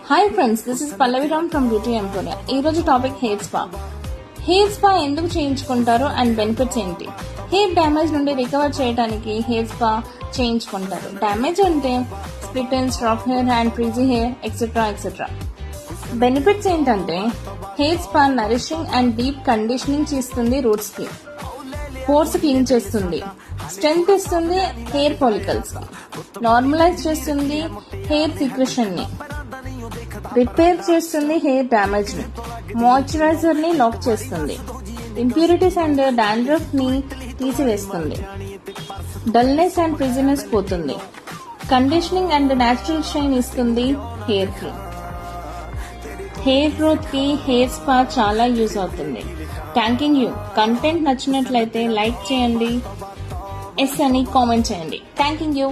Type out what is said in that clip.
Hi friends, this is Pallavi Ram from Beauty Emporia. ఈ రోజు topic hair spa. Hair spa ఎందుకు చేయించుకుంటారు అండ్ బెనిఫిట్స్ ఏంటి? హెయిర్ డ్యామేజ్ నుండి రికవర్ చేయడానికి హెయిర్ స్పా చేయించుకుంటారు. డ్యామేజ్ అంటే split ends, rough hair and frizzy hair etcetera etcetera. Benefits ఏంటంటే hair spa nourishing and deep conditioning చేస్తుంది, రూట్స్ కి పోర్స్ క్లీన్ చేస్తుంది, స్ట్రెంగ్త్ ఇస్తుంది హెయిర్ ఫాలికల్స్, నార్మలైజ్ చేస్తుంది హెయిర్ సీక్రెషన్ ని, రిపేర్ చేస్తుంది హెయిర్ డ్యామేజ్ ని, మాయిశ్చరైజర్ ని లాక్ చేస్తుంది, ఇంప్యూరిటీస్ అండ్ డాండ్రఫ్ ని తీసివేస్తుంది, డల్నెస్ అండ్ ఫ్రిజినెస్ పోతుంది, కండిషనింగ్ అండ్ న్యాచురల్ షైన్ ఇస్తుంది హెయిర్ కి. హెయిర్ గ్రోత్ కి హెయిర్ స్పా చాలా యూజ్ అవుతుంది. Thanking you. కంటెంట్ నచ్చినట్లయితే లైక్ చేయండి, ఎస్ అని కామెంట్ చేయండి. Thanking you.